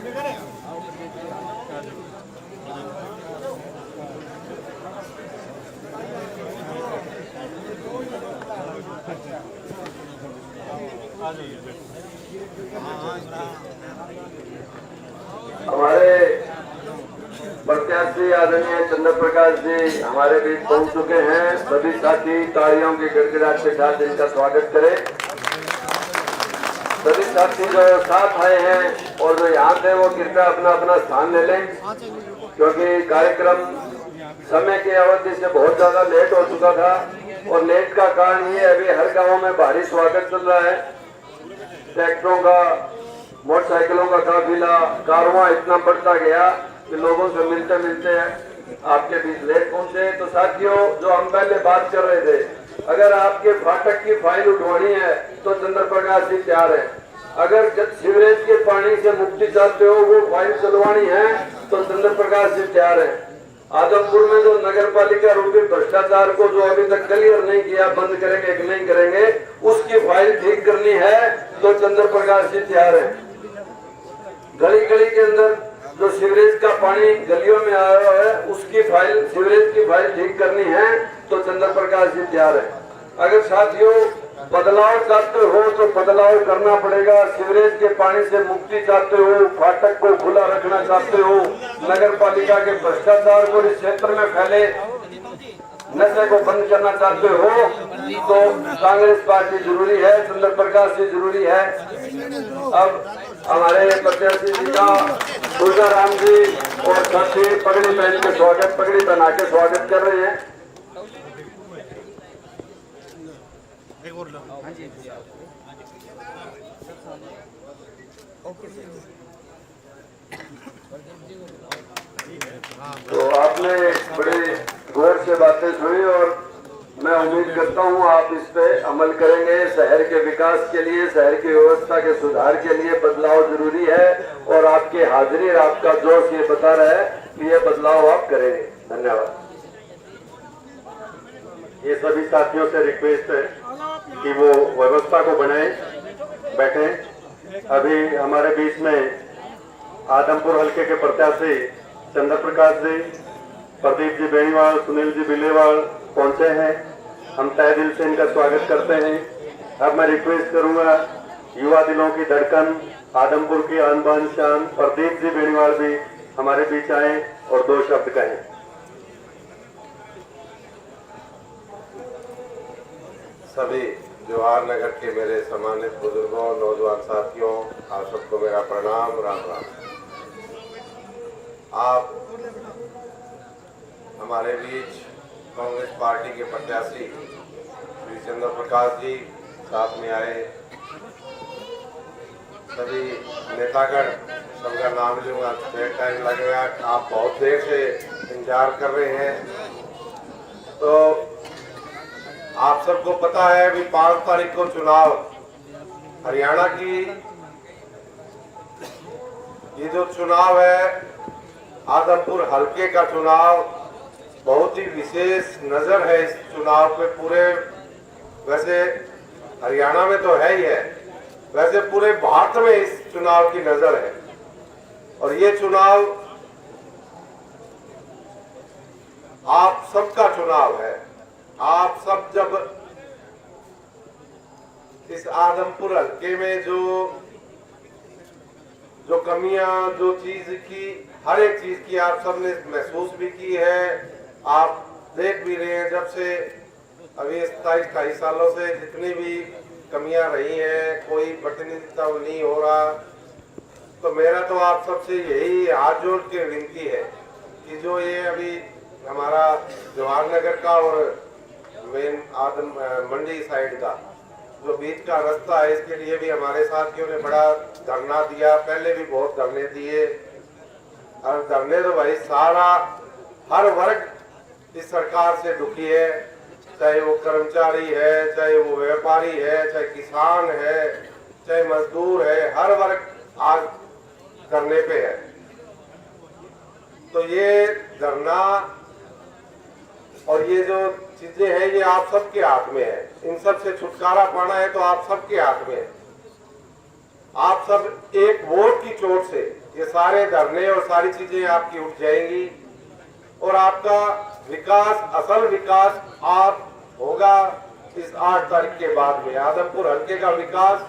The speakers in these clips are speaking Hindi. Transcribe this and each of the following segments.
हमारे प्रत्याशी आदरणीय चंद्र प्रकाश जी हमारे बीच पहुंच चुके हैं। सभी साथी तालियों की गड़गड़ाहट के साथ इनका स्वागत करें। सभी साथी जो साथ आए हैं और जो यहाँ थे वो कृपया अपना अपना स्थान ले लें, क्योंकि कार्यक्रम समय की अवधि से बहुत ज्यादा लेट हो चुका था। और लेट का कारण ये अभी हर गांव में भारी स्वागत चल रहा है। ट्रैक्टरों का, मोटरसाइकिलों का काफिला, कारवां इतना बढ़ता गया कि लोगों से मिलते मिलते आपके बीच लेट पहुंचे। तो साथियों, जो हम पहले बात कर रहे थे, अगर आपके फाटक की फाइल उठवानी है तो चंद्र प्रकाश जी तैयार है। अगर सीवरेज के पानी से मुक्ति चाहते हो, वो फाइल चलवानी है तो चंद्र प्रकाश जी तैयार है। आदमपुर में जो नगर पालिका रूपी भ्रष्टाचार को जो अभी तक क्लियर नहीं किया, बंद करेंगे कि नहीं करेंगे, उसकी फाइल ठीक करनी है तो चंद्र प्रकाश जी तैयार है। गली गली के अंदर जो सीवरेज का पानी गलियों में आ रहा है, उसकी फाइल, सीवरेज की फाइल ठीक करनी है तो चंद्र प्रकाश जी तैयार है। अगर साथियों बदलाव चाहते हो तो बदलाव करना पड़ेगा। सीवरेज के पानी से मुक्ति चाहते हो, फाटक को खुला रखना चाहते हो, नगर पालिका के भ्रष्टाचार को इस क्षेत्र में फैले नशे को बंद करना चाहते हो तो कांग्रेस पार्टी जरूरी है, चंद्र प्रकाश जी जरूरी है। अब हमारे प्रत्याशी जी का तुलसीराम जी और साथी पगड़ी पहन के स्वागत, पगड़ी बना के स्वागत कर रहे हैं। तो आपने बड़े गौर से बातें सुनी और मैं उम्मीद करता हूं आप इस पे अमल करेंगे। शहर के विकास के लिए, शहर की व्यवस्था के सुधार के लिए बदलाव जरूरी है और आपकी हाजिरी और आपका जोश ये बता रहा है कि ये बदलाव आप करेंगे। धन्यवाद। ये सभी साथियों से रिक्वेस्ट है कि वो व्यवस्था को बनाए बैठे। अभी हमारे बीच में आदमपुर हल्के के प्रत्याशी चंद्र प्रकाश जी, प्रदीप जी बेनीवाल, सुनील जी बिलेवाल पहुंचे हैं। हम तहे दिल से इनका स्वागत करते हैं। अब मैं रिक्वेस्ट करूंगा युवा दिलों की धड़कन, आदमपुर की आन बान शान प्रदीप जी बेनीवाल भी हमारे बीच आए और दो शब्द कहें। सभी जवाहर नगर के मेरे सम्मानित बुजुर्गों, नौजवान साथियों, आप सबको मेरा प्रणाम, राम राम। आप हमारे बीच कांग्रेस पार्टी के प्रत्याशी श्री चंद्र प्रकाश जी साथ में आए। सभी नेतागण, सबका नाम लूंगा, देर टाइम लगेगा, आप बहुत देर से इंतजार कर रहे हैं। तो आप सबको पता है अभी 5 तारीख को चुनाव, हरियाणा की ये जो चुनाव है, आदमपुर हल्के का चुनाव बहुत ही विशेष नजर है इस चुनाव पे। पूरे, वैसे हरियाणा में तो है ही है, वैसे पूरे भारत में इस चुनाव की नजर है। और ये चुनाव आप सबका चुनाव है। आप सब जब इस आदमपुर हल्के में जो कमियां, जो चीज की, हर एक चीज की आप सबने महसूस भी की है, आप देख भी रहे हैं। जब से अभी 27-28 सालों से जितनी भी कमियां रही हैं, कोई प्रतिनिधित्व नहीं हो रहा, तो मेरा तो आप सबसे यही हाथ जोड़ के विनती है कि जो ये अभी हमारा जवाहर नगर का और मेन आदम मंडी साइड का जो बीच का रास्ता है, इसके लिए भी हमारे साथियों ने बड़ा धरना दिया। पहले भी बहुत धरने दिए और धरने तो भाई सारा हर वर्ग इस सरकार से दुखी है, चाहे वो कर्मचारी है, चाहे वो व्यापारी है, चाहे किसान है, चाहे मजदूर है, हर वर्ग आज धरने पे है। तो ये धरना और ये जो चीजें हैं, ये आप सबके हाथ में है। इन सब से छुटकारा पाना है तो आप सबके हाथ में है। आप सब एक वोट की चोट से ये सारे धरने और सारी चीजें आपकी उठ जाएंगी और आपका विकास, असल विकास आप होगा इस 8 तारीख के बाद में। आदमपुर हल्के का विकास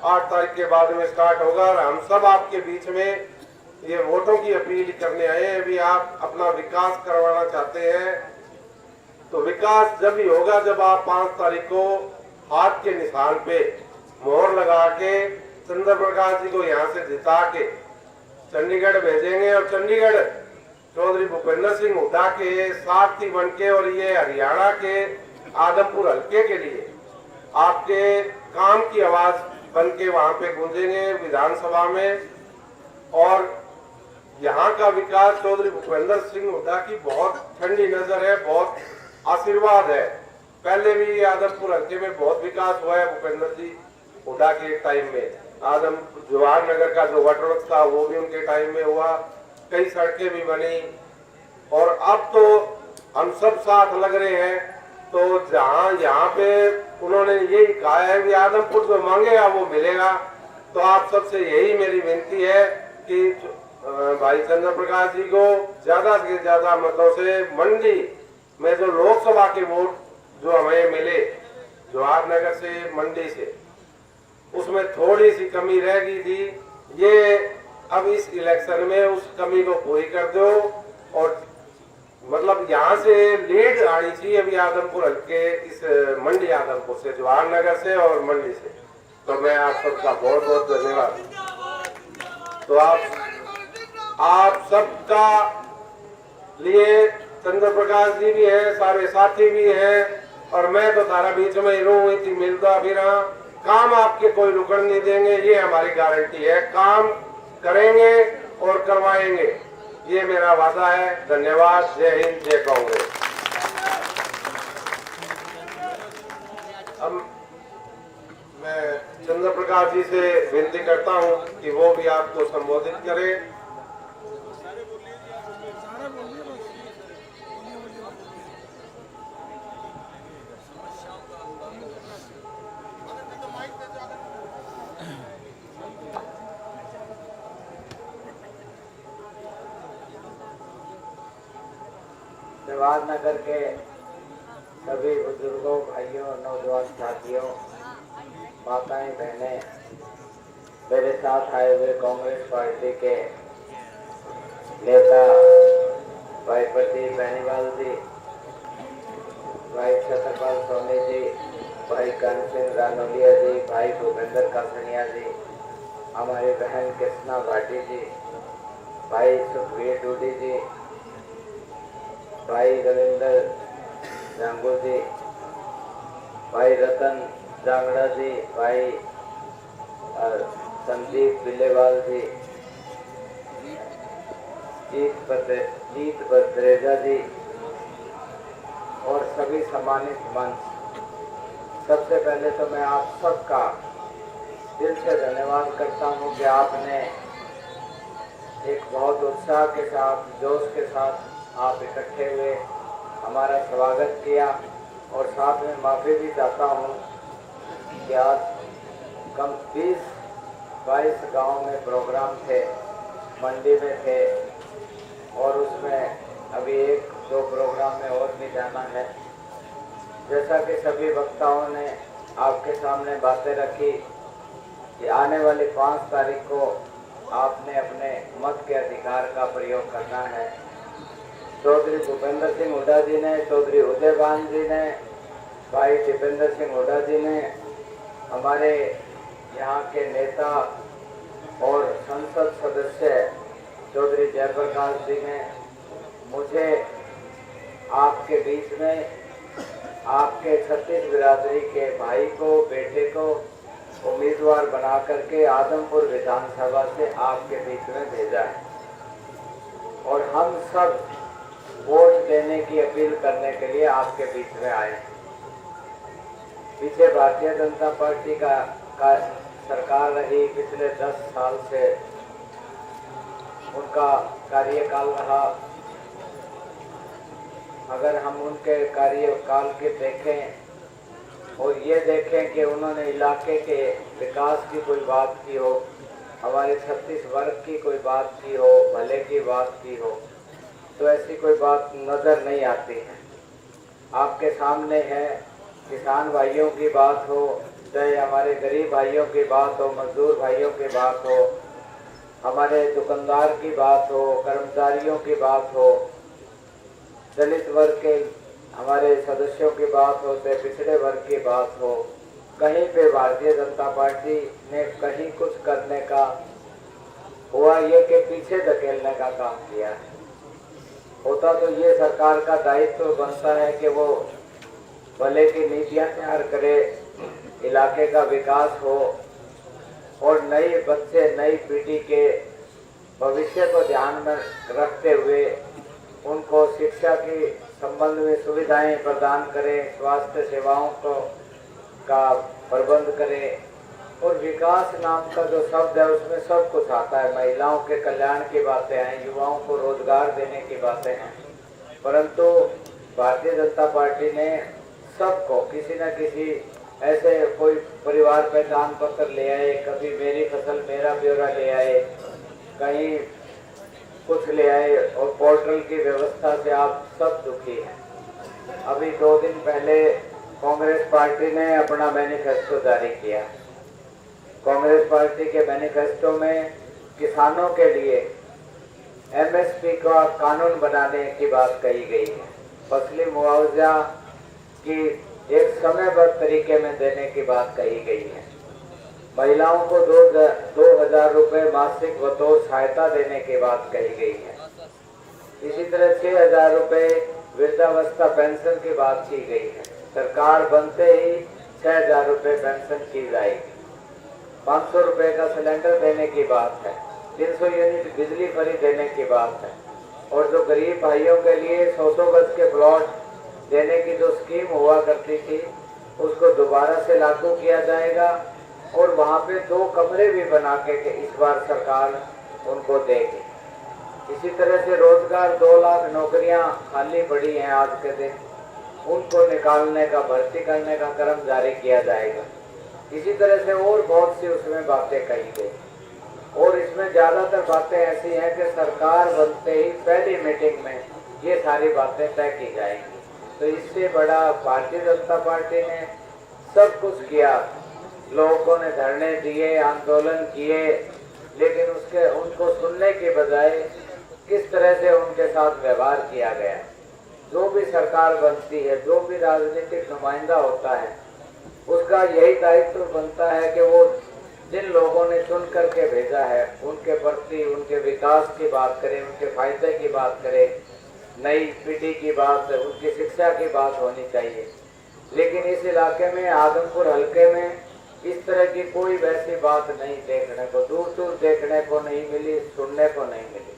8 तारीख के बाद में स्टार्ट होगा और हम सब आपके बीच में ये वोटों की अपील करने आए हैं। अभी आप अपना विकास करवाना चाहते हैं तो विकास जब ही होगा जब आप 5 तारीख को हाथ के निशान पे मोहर लगा के चंद्र प्रकाश जी को यहाँ से जिता के चंडीगढ़ भेजेंगे और चंडीगढ़ चौधरी भूपेंद्र सिंह हुड्डा के सारथी बन के और ये हरियाणा के आदमपुर हल्के के लिए आपके काम की आवाज बन के वहां पे गूंजेंगे विधानसभा में। और यहाँ का विकास चौधरी भूपेंद्र सिंह हुड्डा की बहुत ठंडी नजर है, बहुत आशीर्वाद है। पहले भी आदमपुर हल्के में बहुत विकास हुआ है भूपेंद्र जी हुड्डा के टाइम में। आदम जवाहर नगर का जो वाटर था वो भी उनके टाइम में हुआ, कई सड़कें भी बनी और अब तो हम सब साथ लग रहे हैं। तो जहाँ यहाँ पे उन्होंने यही कहा है कि आदमपुर जो मांगेगा वो मिलेगा। तो आप सबसे यही मेरी विनती है कि भाई चंद्र प्रकाश जी को ज्यादा से ज्यादा मतों से मंडी में जो लोकसभा के वोट जो हमें मिले जवाहर नगर से मंडी से, उसमें थोड़ी सी कमी रह गई थी, ये अब इस इलेक्शन में उस कमी को पूरी कर दो और मतलब यहाँ से लीड आनी चाहिए अभी आदमपुर हल्के इस मंडी आदमपुर से, जवाहर नगर से और मंडी से। तो मैं आप सबका बहुत बहुत धन्यवाद। तो आप सबका लिए चंद्र प्रकाश जी भी है, सारे साथी भी हैं और मैं तो तारा बीच में ही रहूं, इतनी मिलता भी रहा। काम आपके कोई रुकन नहीं देंगे, ये हमारी गारंटी है। काम करेंगे और करवाएंगे, ये मेरा वादा है। धन्यवाद। जय हिंद, जय कांग्रेस। अब मैं चंद्र प्रकाश जी से विनती करता हूं कि वो भी आपको संबोधित करें। जवाहर नगर के सभी बुजुर्गों, भाइयों, नौजवान साथियों, माताएं, बहनें, मेरे साथ आए हुए कांग्रेस पार्टी के नेता भाई प्रदीप बेनीवाल जी, भाई छत्रपाल सोनी जी, भाई कर्ण सिंह रानोलिया जी, भाई भूपेंद्र कासनिया जी, हमारी बहन कृष्णा भाटी जी, भाई सुखवीर डूडी जी, भाई रविंद्र जांगू जी, भाई रतन जांगड़ा जी, भाई संदीप बिल्लेवाल जी, जीत बद्रेजा जी और सभी सम्मानित मंच, सबसे पहले तो मैं आप सबका दिल से धन्यवाद करता हूं कि आपने एक बहुत उत्साह के साथ, जोश के साथ आप इकट्ठे हुए हमारा स्वागत किया। और साथ में माफ़ी भी चाहता हूँ कि आज कम 20-22 गांव में प्रोग्राम थे, मंडी में थे और उसमें अभी 1-2 प्रोग्राम में और भी जाना है। जैसा कि सभी वक्ताओं ने आपके सामने बातें रखी कि आने वाली 5 तारीख को आपने अपने मत के अधिकार का प्रयोग करना है। चौधरी भूपेंद्र सिंह हुड्डा जी ने, चौधरी उदयभान जी ने, भाई दीपेंद्र सिंह हुड्डा जी ने, हमारे यहाँ के नेता और संसद सदस्य चौधरी जयप्रकाश जी ने मुझे आपके बीच में आपके छत्तीस बिरादरी के भाई को, बेटे को उम्मीदवार बना करके आदमपुर विधानसभा से आपके बीच में भेजा है और हम सब वोट देने की अपील करने के लिए आपके बीच में आए। पीछे भारतीय जनता पार्टी का सरकार रही, पिछले 10 साल से उनका कार्यकाल रहा। अगर हम उनके कार्यकाल के देखें और ये देखें कि उन्होंने इलाके के विकास की कोई बात की हो, हमारे छत्तीस वर्ग की कोई बात की हो, भले की बात की हो, तो ऐसी कोई बात नज़र नहीं आती है। आपके सामने है, किसान भाइयों की बात हो, चाहे हमारे गरीब भाइयों की बात हो, मजदूर भाइयों की बात हो, हमारे दुकानदार की बात हो, कर्मचारियों की बात हो, दलित वर्ग के हमारे सदस्यों की बात हो, चाहे पिछड़े वर्ग की बात हो, कहीं पे भारतीय जनता पार्टी ने कहीं कुछ करने का हुआ ये कि पीछे धकेलने का काम किया है। होता तो ये सरकार का दायित्व बनता है कि वो भले की नीतियां तैयार करे, इलाके का विकास हो और नए बच्चे, नई पीढ़ी के भविष्य को ध्यान में रखते हुए उनको शिक्षा की संबंध में सुविधाएं प्रदान करें, स्वास्थ्य सेवाओं को का प्रबंध करें। और विकास नाम का जो शब्द है उसमें सब कुछ आता है, महिलाओं के कल्याण की बातें हैं, युवाओं को रोजगार देने की बातें हैं, परंतु भारतीय जनता पार्टी ने सबको किसी न किसी ऐसे कोई परिवार पहचान पत्र ले आए, कभी मेरी फसल मेरा ब्यौरा ले आए, कहीं कुछ ले आए और पोर्टल की व्यवस्था से आप सब दुखी हैं। अभी 2 दिन पहले कांग्रेस पार्टी ने अपना मैनिफेस्टो जारी किया। कांग्रेस पार्टी के मैनिफेस्टो में किसानों के लिए एमएसपी का कानून बनाने की बात कही गई है, फसली मुआवजा की एक समयबद्ध तरीके में देने की बात कही गई है, महिलाओं को 2,000 रुपये मासिक बतौर सहायता देने की बात कही गई है। इसी तरह 6,000 रुपये वृद्धावस्था पेंशन की बात की गई है। सरकार बनते ही 6,000 रुपये पेंशन की जाएगी। 500 रुपये का सिलेंडर देने की बात है, 300 यूनिट बिजली फ्री देने की बात है, और जो गरीब भाइयों के लिए 100 गज के प्लॉट देने की जो स्कीम हुआ करती थी उसको दोबारा से लागू किया जाएगा और वहाँ पे 2 कमरे भी बना के इस बार सरकार उनको देगी। इसी तरह से रोजगार 2 लाख नौकरियां खाली पड़ी हैं आज के दिन, उनको निकालने का, भर्ती करने का क्रम जारी किया जाएगा। इसी तरह से और बहुत सी उसमें बातें कही गई और इसमें ज्यादातर बातें ऐसी हैं कि सरकार बनते ही पहली मीटिंग में ये सारी बातें तय की जाएंगी। तो इससे बड़ा भारतीय जनता पार्टी ने सब कुछ किया, लोगों ने धरने दिए, आंदोलन किए, लेकिन उनको सुनने के बजाय किस तरह से उनके साथ व्यवहार किया गया। जो भी सरकार बनती है, जो भी राजनीतिक नुमाइंदा होता है, उसका यही दायित्व बनता है कि वो जिन लोगों ने चुन करके भेजा है उनके प्रति, उनके विकास की बात करे, उनके फायदे की बात करे, नई पीढ़ी की बात, उनकी शिक्षा की बात होनी चाहिए। लेकिन इस इलाके में, आदमपुर हल्के में, इस तरह की कोई वैसी बात नहीं देखने को, दूर दूर देखने को नहीं मिली, सुनने को नहीं मिली।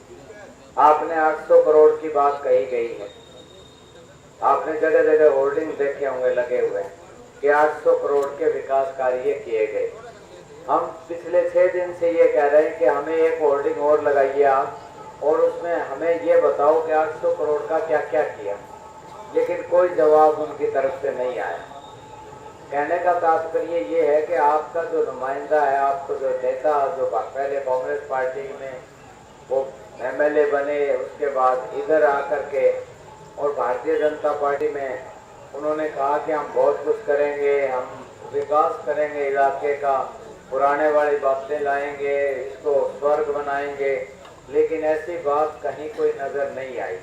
आपने 800 करोड़ की बात कही गई है, आपने जगह जगह होर्डिंग देखे होंगे लगे हुए कि 800 करोड़ के विकास कार्य किए गए। हम पिछले 6 दिन से ये कह रहे हैं कि हमें एक होर्डिंग और लगाइए आप और उसमें हमें ये बताओ कि 800 करोड़ का क्या क्या किया, लेकिन कोई जवाब उनकी तरफ से नहीं आया। कहने का तात्पर्य ये है कि आपका जो नुमाइंदा है, आपको जो नेता, जो पहले कांग्रेस पार्टी में वो एमएलए बने, उसके बाद इधर आकर के और भारतीय जनता पार्टी में उन्होंने कहा कि हम बहुत कुछ करेंगे, हम विकास करेंगे इलाके का, पुराने वाली बातें लाएंगे, इसको स्वर्ग बनाएंगे, लेकिन ऐसी बात कहीं कोई नजर नहीं आई।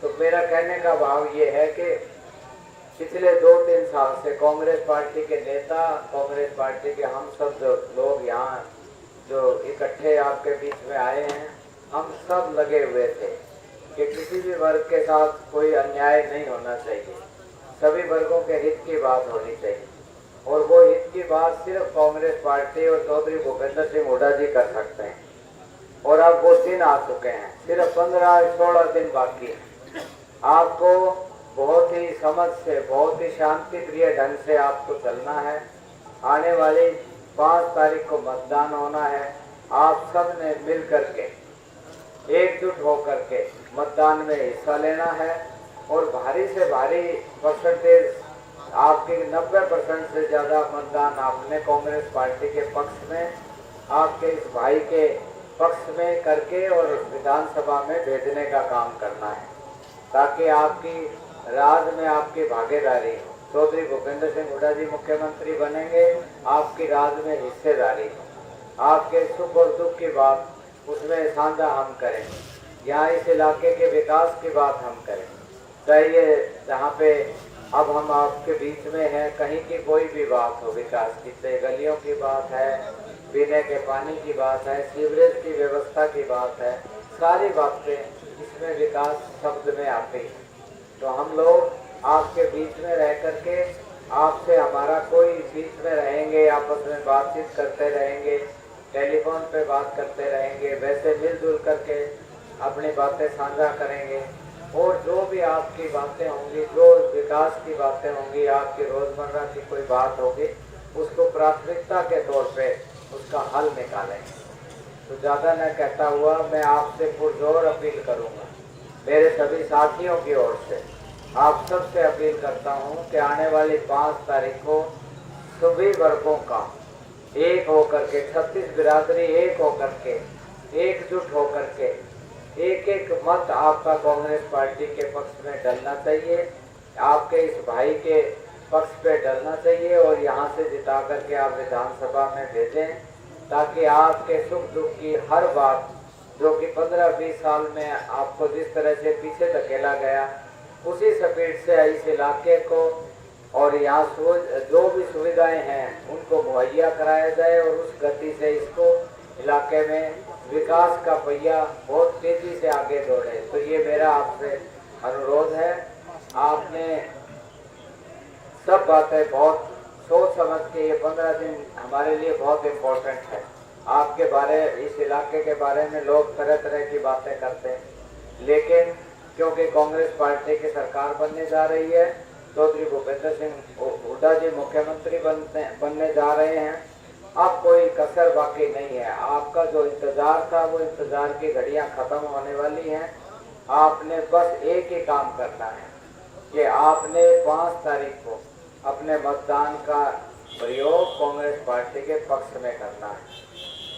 तो मेरा कहने का भाव ये है कि पिछले 2-3 साल से कांग्रेस पार्टी के नेता, कांग्रेस पार्टी के हम सब जो लोग यहाँ जो इकट्ठे आपके बीच में आए हैं, हम सब लगे हुए थे कि किसी भी वर्ग के साथ कोई अन्याय नहीं होना चाहिए, सभी वर्गों के हित की बात होनी चाहिए। और वो हित की बात सिर्फ कांग्रेस पार्टी और चौधरी भूपेंद्र सिंह हुड्डा जी कर सकते हैं। और अब वो दिन आ चुके हैं, सिर्फ 15-16 दिन बाकी है। आपको बहुत ही समझ से, बहुत ही शांति प्रिय ढंग से आपको चलना है। आने वाली 5 तारीख को मतदान होना है। आप सब ने मिल करके, एकजुट होकर के मतदान में हिस्सा लेना है और भारी से भारी परसेंटेज आपके 90% से ज़्यादा मतदान आपने कांग्रेस पार्टी के पक्ष में, आपके इस भाई के पक्ष में करके और विधानसभा में भेजने का काम करना है, ताकि आपकी राज में आपकी भागीदारी हो। चौधरी भूपेंद्र सिंह हुड्डा जी मुख्यमंत्री बनेंगे, आपकी राज में हिस्सेदारी हो। आपके सुख और दुख की बात उसमें साझा हम करेंगे। यहाँ इस इलाके के विकास की बात हम करेंगे। चाहिए जहाँ पे अब हम आपके बीच में हैं, कहीं की कोई भी बात हो विकास की, चाहे गलियों की बात है, पीने के पानी की बात है, सीवरेज की व्यवस्था की बात है, सारी बातें इसमें विकास शब्द में आती है। तो हम लोग आपके बीच में रह करके आपसे हमारा कोई बीच में रहेंगे, आपस में बातचीत करते रहेंगे, टेलीफोन पे बात करते रहेंगे, वैसे मिलजुल करके अपनी बातें साझा करेंगे। और जो भी आपकी बातें होंगी, जो विकास की बातें होंगी, आपकी रोजमर्रा की कोई बात होगी, उसको प्राथमिकता के तौर पे उसका हल निकालेंगे। तो ज़्यादा न कहता हुआ मैं आपसे पुरजोर अपील करूंगा, मेरे सभी साथियों की ओर से आप सबसे अपील करता हूं कि आने वाली 5 तारीख को सभी वर्गों का एक होकर के, 36 बिरादरी एक होकर के, एकजुट होकर के एक एक मत आपका कांग्रेस पार्टी के पक्ष में डलना चाहिए, आपके इस भाई के पक्ष पे डलना चाहिए और यहाँ से जिता करके आप विधानसभा में भेजें, ताकि आपके सुख दुख की हर बात, जो कि 15-20 साल में आपको जिस तरह से पीछे धकेला गया, उसी स्पीड से इस इलाके को और यहाँ जो भी सुविधाएं हैं उनको मुहैया कराया जाए और उस गति से इसको इलाके में विकास का पहिया बहुत तेजी से आगे दौड़े। तो ये मेरा आपसे अनुरोध है। आपने सब बातें बहुत सोच समझ के, ये 15 दिन हमारे लिए बहुत इम्पोर्टेंट है। आपके बारे, इस इलाके के बारे में लोग तरह तरह की बातें करते हैं, लेकिन क्योंकि कांग्रेस पार्टी की सरकार बनने जा रही है, चौधरी भूपेंद्र सिंह हुड्डा जी मुख्यमंत्री बनने जा रहे हैं, अब कोई कसर बाकी नहीं है। आपका जो इंतजार था वो इंतजार की घड़ियां खत्म होने वाली हैं। आपने बस एक ही काम करना है कि आपने 5 तारीख को अपने मतदान का प्रयोग कांग्रेस पार्टी के पक्ष में करना है।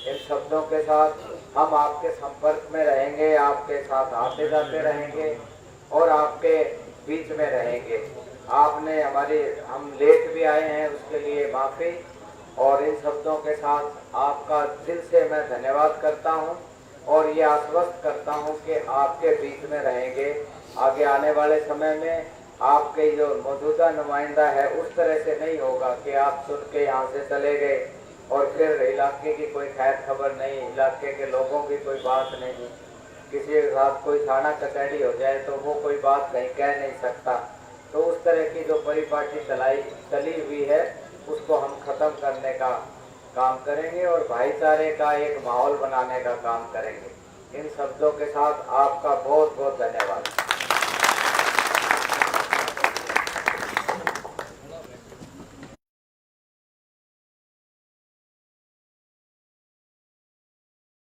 इन शब्दों के साथ हम आपके संपर्क में रहेंगे, आपके साथ आते जाते रहेंगे और आपके बीच में रहेंगे। आपने हम लेट भी आए हैं, उसके लिए माफ़ी। और इन शब्दों के साथ आपका दिल से मैं धन्यवाद करता हूं और ये आश्वस्त करता हूं कि आपके बीच में रहेंगे। आगे आने वाले समय में आपके जो मौजूदा नुमाइंदा है उस तरह से नहीं होगा कि आप सुन के यहाँ से चले गए और फिर इलाके की कोई खैर खबर नहीं, इलाके के लोगों की कोई बात नहीं, किसी के साथ कोई थाना कचहरी हो जाए तो वो कोई बात कहीं कह नहीं सकता। तो उस तरह की जो परिपाटी चली हुई है उसको हम खत्म करने का काम करेंगे और भाईचारे का एक माहौल बनाने का काम करेंगे। इन शब्दों के साथ आपका बहुत बहुत धन्यवाद।